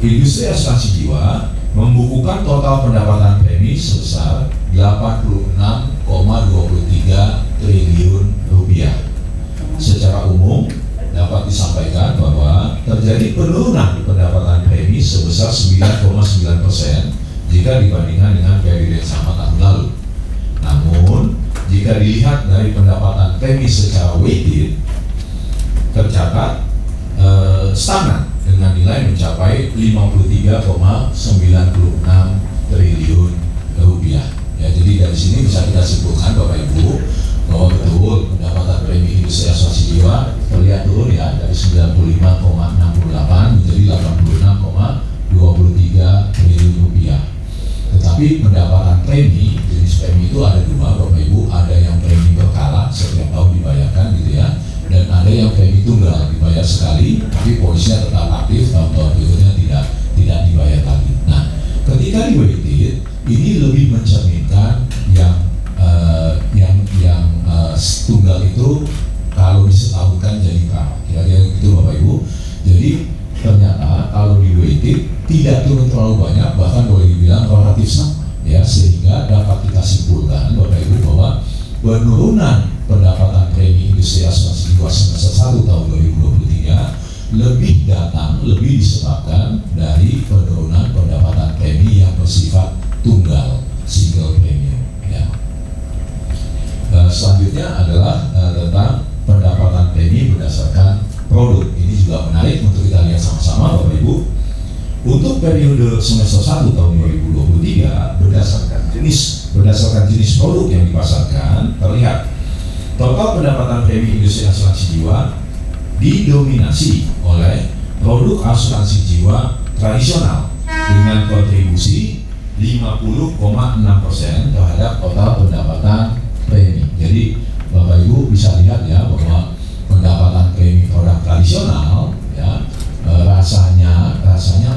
industri asuransi jiwa membukukan total pendapatan premi sebesar 86,23 triliun rupiah. Secara umum dapat disampaikan bahwa terjadi penurunan pendapatan premi sebesar 9,9% jika dibandingkan dengan periode yang sama tahun lalu. Namun, jika dilihat dari pendapatan premi secara weighted, tercatat stagnan dengan nilai mencapai 53,96 triliun rupiah. Ya, jadi dari sini bisa kita simpulkan Bapak Ibu bahwa betul pendapatan premi industri asuransi jiwa terlihat turun ya dari 95,68 menjadi 86,23 triliun rupiah. Tetapi pendapatan premi, jenis premi itu ada dua Bapak Ibu, ada yang premi berkala setiap tahun dibayarkan gitu ya, dan ada yang premi tunggal dibayar sekali tapi polisnya tetap aktif, tahun-tahun berikutnya tidak dibayar lagi. Nah, ketika di weighted ini lebih mencerminkan yang tunggal itu kalau disetahunkan jadi berapa, kira-kira gitu Bapak Ibu. Jadi ternyata kalau di weighted tidak turun terlalu banyak, bahkan boleh dibilang relatif sama ya, sehingga dapat kita simpulkan Bapak Ibu bahwa penurunan pendapatan premi industri asuransi jiwa semester 1 tahun 2023 lebih disebabkan dari penurunan pendapatan premi yang bersifat tunggal, single premium ya. Selanjutnya adalah tentang pendapatan premi berdasarkan produk. Ini juga menarik untuk kita lihat sama-sama Bapak Ibu. Untuk periode semester 1 tahun 2023 berdasarkan jenis produk yang dipasarkan, terlihat total pendapatan premi industri asuransi jiwa didominasi oleh produk asuransi jiwa tradisional dengan kontribusi 50,6% terhadap total pendapatan premi. Jadi Bapak Ibu bisa lihat ya bahwa pendapatan premi produk tradisional ya rasanya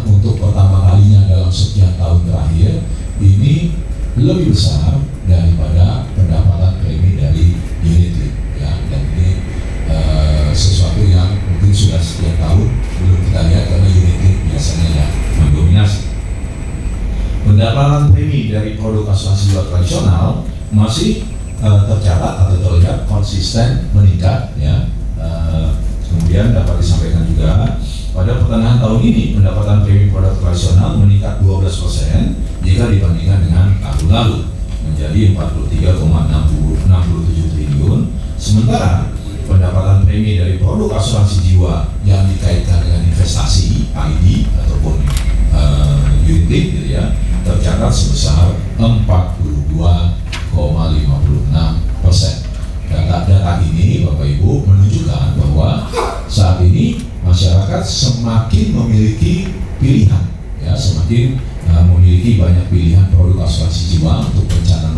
untuk pertama kalinya dalam sekian tahun terakhir ini lebih besar daripada pendapatan premi dari unit link ya, dan ini sesuatu yang mungkin sudah sekian tahun belum kita lihat karena unit link biasanya ya mendominasi. Pendapatan premi dari produk asuransi jiwa tradisional masih tercatat atau terlihat konsisten meningkat ya. Kemudian dapat disampaikan juga pada pertengahan tahun ini pendapatan premi produk tradisional meningkat 12% jika dibandingkan dengan tahun lalu menjadi 43,67 triliun. Sementara pendapatan premi dari produk asuransi jiwa yang dikaitkan dengan investasi ID ataupun unit link gitu ya tercatat sebesar 42,56%. Data ini Bapak Ibu menunjukkan bahwa saat ini masyarakat semakin memiliki pilihan ya, semakin memiliki banyak pilihan produk asuransi jiwa untuk perencanaan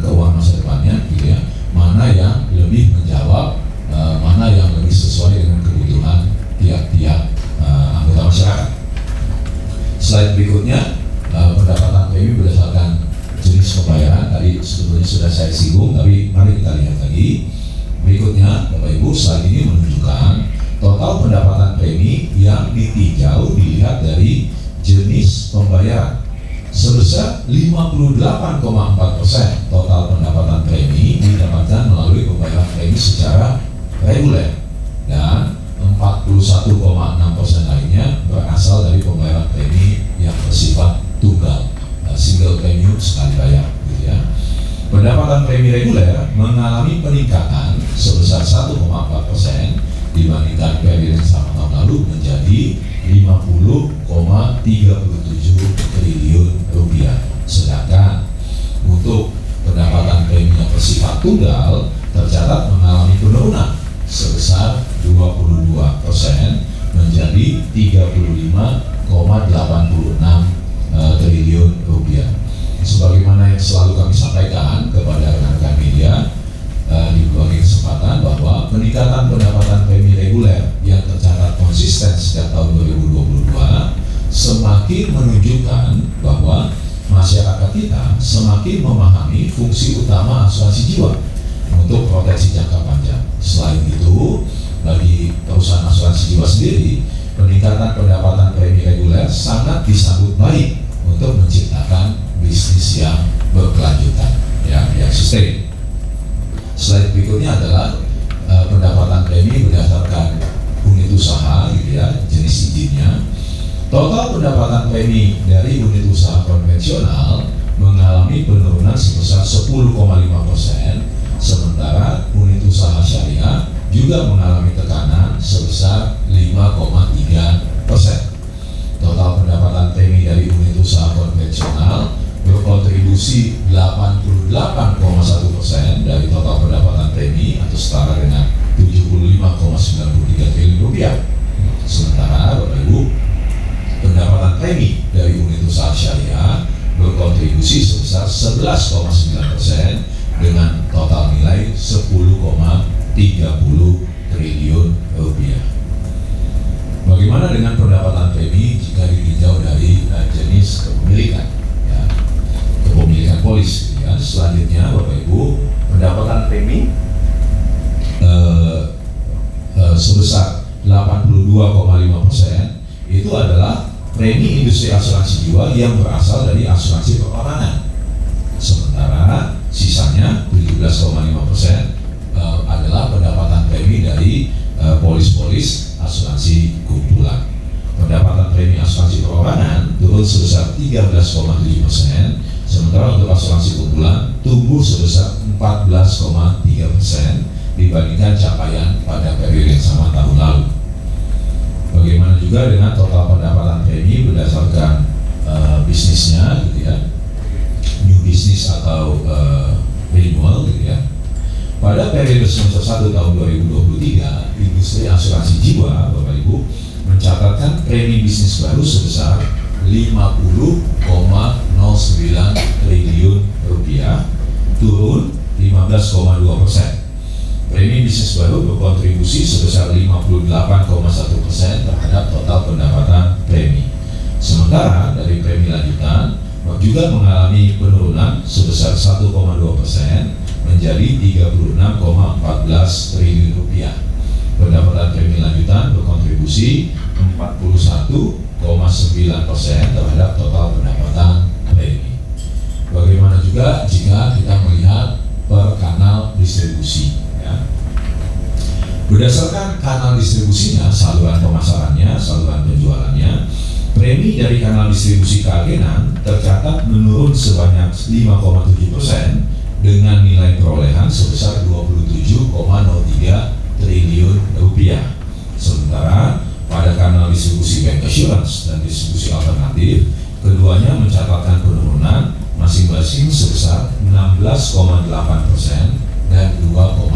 keuangan masa depannya gitu ya, mana yang lebih menjawab, mana yang lebih sesuai dengan kebutuhan tiap-tiap anggota masyarakat. Slide berikutnya pendapatan premi berdasarkan jenis pembayaran tadi sebetulnya sudah saya singgung, tapi mari kita lihat lagi. Berikutnya Bapak Ibu, slide ini menunjukkan total pendapatan premi yang ditinjau dilihat dari jenis pembayaran. Sebesar 58,4% total pendapatan premi didapatkan melalui pembayaran premi secara reguler dan 41,6% lainnya berasal dari pembayaran premi yang bersifat tunggal, single premium sekali bayar gitu ya. Pendapatan premi reguler mengalami peningkatan sebesar 1,4% dibandingkan periode sama tahun lalu menjadi 50,37 triliun rupiah. Sedangkan untuk pendapatan premi yang bersifat tunggal tercatat mengalami penurunan sebesar 22% menjadi 35,86 triliun rupiah. Sebagaimana yang selalu kami sampaikan kepada rekan-rekan media di berbagai kesempatan bahwa peningkatan pendapatan premi reguler yang tercatat konsisten sejak tahun 2022 semakin menunjukkan bahwa masyarakat kita semakin memahami fungsi utama asuransi jiwa untuk proteksi jangka panjang. Selain itu, bagi perusahaan asuransi jiwa sendiri peningkatan pendapatan premi reguler sangat disambut baik untuk menciptakan bisnis yang berkelanjutan, yang sustain. Slide berikutnya adalah pendapatan premi berdasarkan unit usaha, gitu ya, jenis izinnya. Total pendapatan premi dari unit usaha konvensional mengalami penurunan sebesar 10,5%, sementara unit usaha syariah juga mengalami tekanan sebesar 5,3%. Total pendapatan premi dari unit usaha konvensional berkontribusi 88,1% dari total pendapatan premi atau setara dengan 75,93 triliun rupiah. Sementara Bapak Ibu, pendapatan premi dari unit usaha syariah berkontribusi sebesar 11,9% dengan total nilai 10,30 triliun rupiah. Bagaimana dengan pendapatan premi jika ditinjau dari jenis kepemilikan, ya, kepemilikan polis, gitu ya. Selanjutnya Bapak Ibu, pendapatan premi sebesar 82,5% itu adalah premi industri asuransi jiwa yang berasal dari asuransi perorangan. Sementara sisanya 17,5% adalah pendapatan premi dari polis-polis asuransi kumpulan. Pendapatan premi asuransi perorangan turun sebesar 13,7%, sementara untuk asuransi kumpulan tumbuh sebesar 14,3% dibandingkan capaian pada periode yang sama tahun lalu. Bagaimana juga dengan total pendapatan premi berdasarkan bisnisnya, gitu ya, new business atau renewal, gitu ya. Pada periode semester 1 tahun 2023, industri asuransi jiwa, Bapak Ibu, mencatatkan premi bisnis baru sebesar 50,09 triliun rupiah, turun 15,2%. Premi bisnis baru berkontribusi sebesar 58,1% terhadap total pendapatan premi. Sementara dari premi lanjutan juga mengalami penurunan sebesar 1,2% menjadi 36,14 triliun rupiah. Pendapatan premi lanjutan berkontribusi 41,9% terhadap total pendapatan premi. Bagaimana juga jika kita melihat per kanal distribusi, ya. Berdasarkan kanal distribusinya, saluran pemasarannya, saluran penjualannya, premi dari kanal distribusi keagenan tercatat menurun sebanyak 5,7% dengan nilai perolehan sebesar 27,03 triliun rupiah. Sementara pada kanal distribusi bank assurance dan distribusi alternatif, keduanya mencatatkan penurunan masing-masing sebesar 16,8% dan 2,1%.